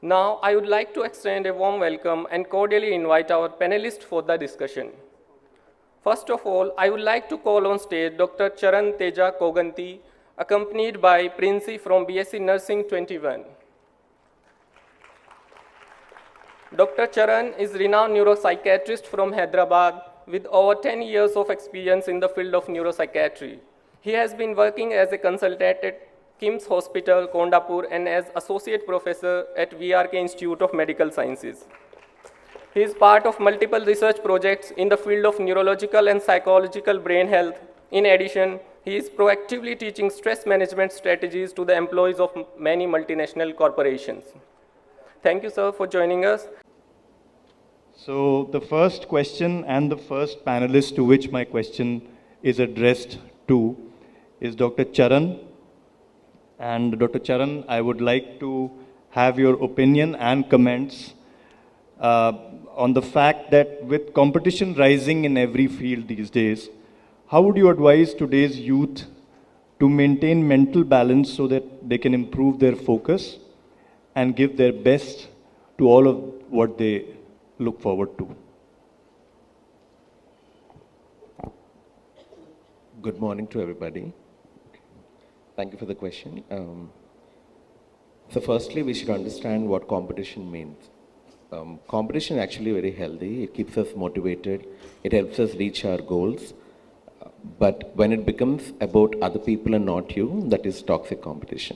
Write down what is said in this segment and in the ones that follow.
Now, I would like to extend a warm welcome and cordially invite our panelists for the discussion. First of all, I would like to call on stage Dr. Charan Teja Koganti, accompanied by Princy from BSc Nursing 21. Dr. Charan is renowned neuropsychiatrist from Hyderabad with over 10 years of experience in the field of neuropsychiatry. He has been working as a consultant at AIIMS Hospital, Kondapur, and as associate professor at VRK Institute of Medical Sciences. He is part of multiple research projects in the field of neurological and psychological brain health. In addition, he is proactively teaching stress management strategies to the employees of many multinational corporations. Thank you, sir, for joining us. So the first question and the first panelist to which my question is addressed to is Dr. Charan. And Dr. Charan, I would like to have your opinion and comments on the fact that with competition rising in every field these days, how would you advise today's youth to maintain mental balance so that they can improve their focus and give their best to all of what they look forward to? Good morning to everybody. Thank you for the question. So firstly, we should understand what competition means. Competition is actually very healthy. It keeps us motivated. It helps us reach our goals. But when it becomes about other people and not you, that is toxic competition.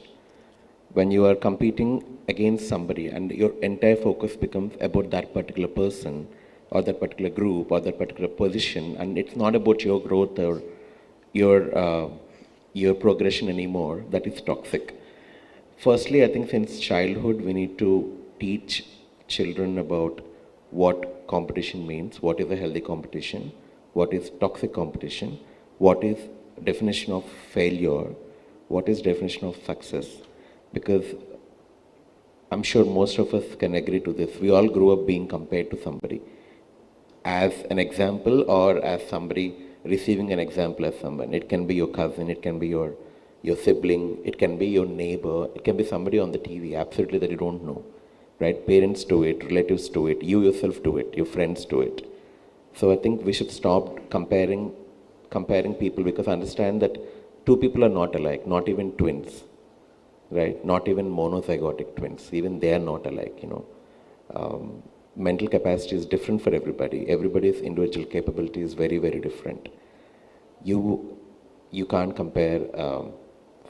When you are competing against somebody and your entire focus becomes about that particular person or that particular group or that particular position, and it's not about your growth or your progression anymore, that is toxic. Firstly, I think since childhood, we need to teach children about what competition means, what is a healthy competition, what is toxic competition, what is definition of failure, what is definition of success. Because I'm sure most of us can agree to this. We all grew up being compared to somebody as an example or as somebody receiving an example as someone. It can be your cousin, it can be your sibling, it can be your neighbor, it can be somebody on the TV, absolutely, that you don't know, right? Parents do it, relatives do it, you yourself do it, your friends do it. So I think we should stop comparing people, because understand that two people are not alike, not even twins. Right? Not even monozygotic twins. Even they are not alike, mental capacity is different for everybody. Everybody's individual capability is very, very different. You can't compare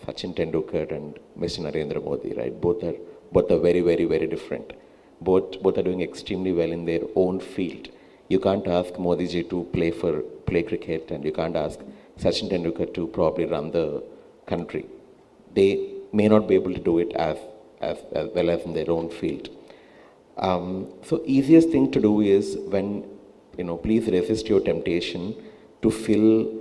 Sachin Tendulkar and Mr. Narendra Modi, right? Both are very, very, very different. Both are doing extremely well in their own field. You can't ask Modi ji to play cricket, and you can't ask Sachin Tendulkar to probably run the country. They may not be able to do it as well as in their own field. So easiest thing to do is when, please resist your temptation to fill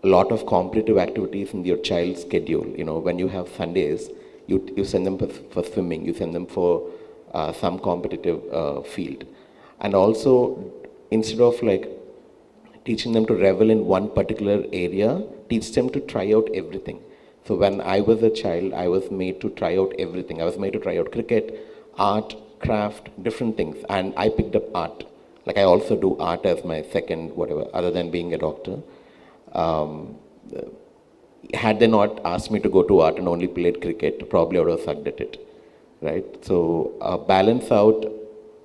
a lot of competitive activities in your child's schedule. When you have Sundays, you send them for swimming, you send them for some competitive field. And also, instead of teaching them to revel in one particular area, teach them to try out everything. So when I was a child, I was made to try out everything. I was made to try out cricket, art, craft, different things. And I picked up art. I also do art as my second whatever, other than being a doctor. Had they not asked me to go to art and only played cricket, probably I would have sucked at it, right? So balance out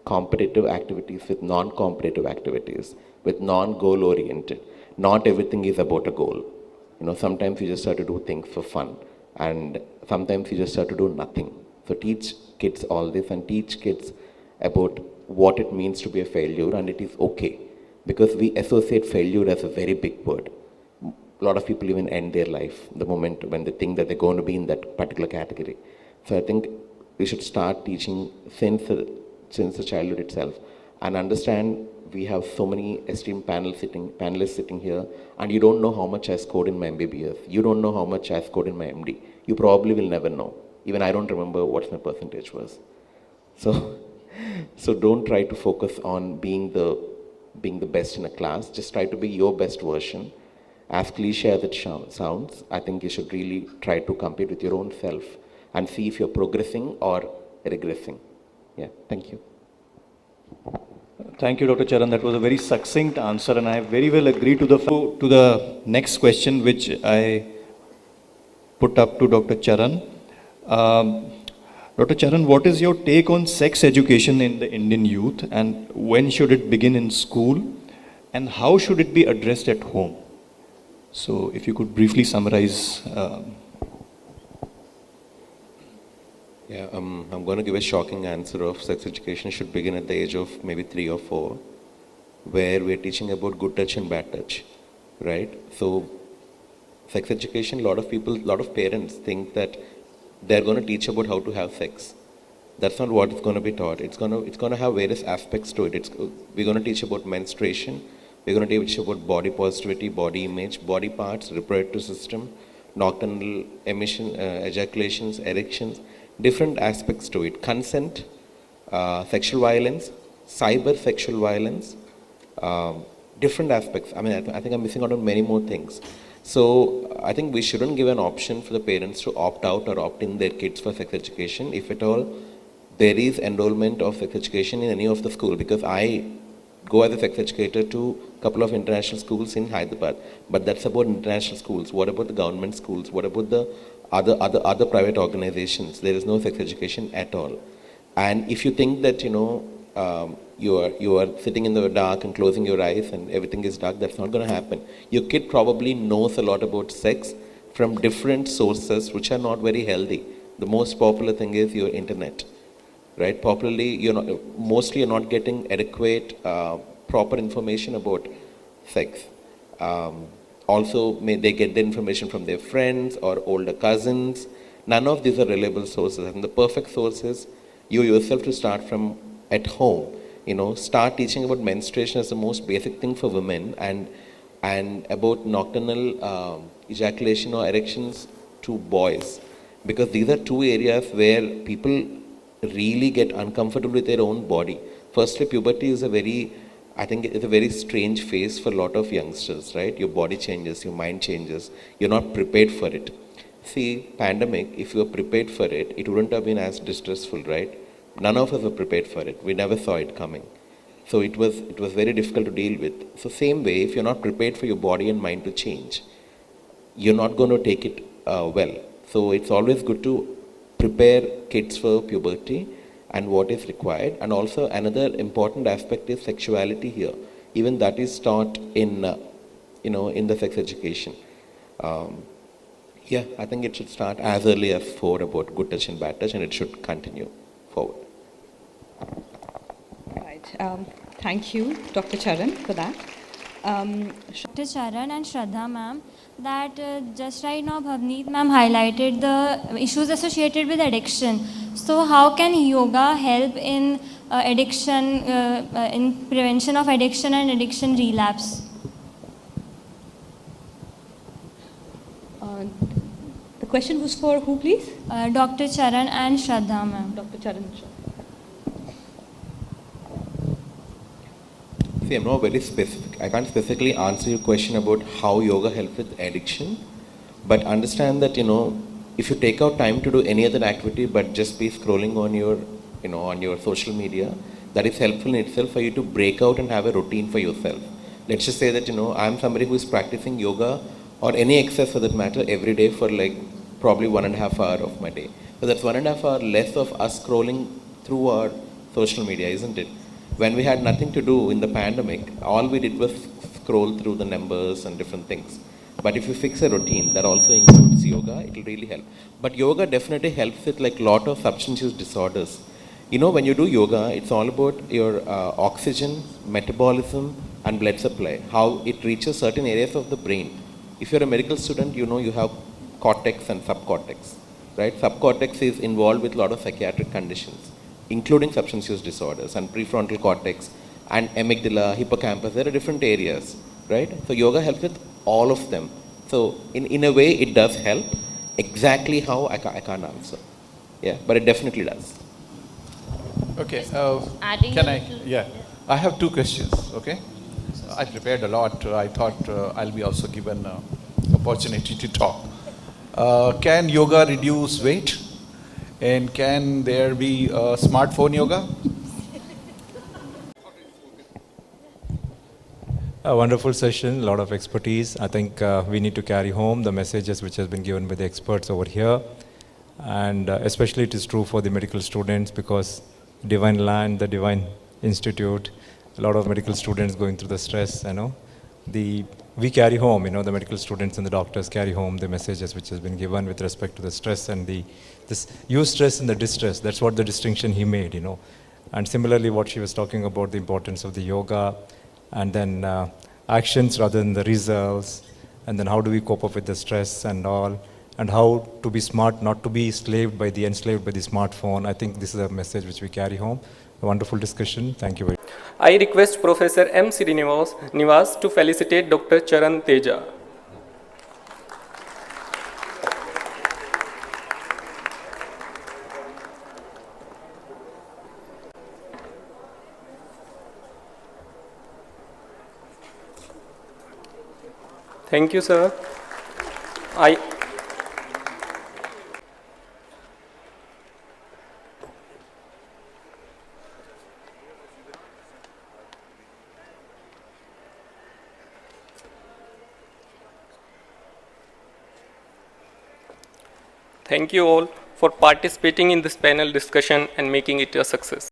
competitive activities with non-competitive activities, with non-goal oriented. Not everything is about a goal. Sometimes you just have to do things for fun, and sometimes you just have to do nothing. So teach kids all this, and teach kids about what it means to be a failure, and it is okay. Because we associate failure as a very big word. A lot of people even end their life the moment when they think that they're going to be in that particular category. So I think we should start teaching since the childhood itself, and understand we have so many esteemed panelists sitting here, and you don't know how much I scored in my MBBS. You don't know how much I scored in my MD. You probably will never know. Even I don't remember what my percentage was. So don't try to focus on being the best in a class. Just try to be your best version. As cliche as it sounds, I think you should really try to compete with your own self and see if you're progressing or regressing. Yeah, thank you. Thank you, Dr. Charan. That was a very succinct answer, and I very well agree to the next question, which I put up to Dr. Charan. Dr. Charan, what is your take on sex education in the Indian youth, and when should it begin in school, and how should it be addressed at home? So, if you could briefly summarize. Yeah, I'm going to give a shocking answer of sex education should begin at the age of maybe 3 or 4, where we're teaching about good touch and bad touch, right? So, sex education, a lot of parents think that they're going to teach about how to have sex. That's not what it's going to be taught. It's going to have various aspects to it. We're going to teach about menstruation. We're going to teach about body positivity, body image, body parts, reproductive system, nocturnal emission, ejaculations, erections, different aspects to it. Consent, sexual violence, cyber sexual violence, different aspects. I mean, I think I'm missing out on many more things. So I think we shouldn't give an option for the parents to opt out or opt in their kids for sex education, if at all there is enrollment of sex education in any of the school, because I go as a sex educator to a couple of international schools in Hyderabad, but that's about international schools. What about the government schools? What about the other private organizations? There is no sex education at all. And if you think that, you are sitting in the dark and closing your eyes and everything is dark, that's not going to happen. Your kid probably knows a lot about sex from different sources which are not very healthy. The most popular thing is your internet, right? Mostly you're not getting adequate, proper information about sex. Also, may they get the information from their friends or older cousins. None of these are reliable sources. And the perfect source is you yourself to start from at home. Start teaching about menstruation as the most basic thing for women, and about nocturnal ejaculation or erections to boys. Because these are two areas where people really get uncomfortable with their own body. Firstly, puberty is I think it's a very strange phase for a lot of youngsters, right? Your body changes, your mind changes. You're not prepared for it. See, pandemic, if you were prepared for it, it wouldn't have been as distressful, right? None of us were prepared for it. We never saw it coming. So it was very difficult to deal with. So same way, if you're not prepared for your body and mind to change, you're not going to take it well. So it's always good to prepare kids for puberty and what is required. And also another important aspect is sexuality here. Even that is taught in the sex education. Yeah, I think it should start as early as 4 about good touch and bad touch, and it should continue forward. Right. Thank you, Dr. Charan, for that. Dr. Charan and Shraddha ma'am, that just right now Bhavneet ma'am highlighted the issues associated with addiction. So how can yoga help in addiction, in prevention of addiction and addiction relapse? The question was for who, please? Dr. Charan and Shraddha ma'am. Dr. Charan and Shraddha. See, I'm not very specific. I can't specifically answer your question about how yoga helps with addiction, but understand that, if you take out time to do any other activity but just be scrolling on your social media, that is helpful in itself for you to break out and have a routine for yourself. Let's just say that, I'm somebody who is practicing yoga or any exercise for that matter every day for probably 1.5 hours of my day. So that's 1.5 hours less of us scrolling through our social media, isn't it? When we had nothing to do in the pandemic, all we did was scroll through the numbers and different things. But if you fix a routine that also includes yoga, it will really help. But yoga definitely helps with lot of substance use disorders. When you do yoga, it's all about your oxygen, metabolism, and blood supply, how it reaches certain areas of the brain. If you're a medical student, you have cortex and subcortex, right? Subcortex is involved with a lot of psychiatric conditions, including substance use disorders, and prefrontal cortex and amygdala, hippocampus. There are different areas, right? So yoga helps with all of them. So in a way, it does help. Exactly how, I can't answer. Yeah, but it definitely does. Okay, I have 2 questions, okay? I prepared a lot. I thought I'll be also given opportunity to talk. Can yoga reduce weight? And can there be smartphone yoga? A wonderful session, a lot of expertise. I think we need to carry home the messages which has been given by the experts over here. And especially it is true for the medical students, because Divine Land, the Divine Institute, a lot of medical students going through the stress, we carry home, the medical students and the doctors carry home the messages which has been given with respect to the stress and this eustress and the distress. That's what the distinction he made, And similarly, what she was talking about, the importance of the yoga, and then actions rather than the results, and then how do we cope up with the stress and all, and how to be smart, not to be enslaved by the smartphone. I think this is a message which we carry home. A wonderful discussion. Thank you very much. I request Professor M. Srinivas to felicitate Dr. Charan Teja. Thank you, sir. Thank you all for participating in this panel discussion and making it a success.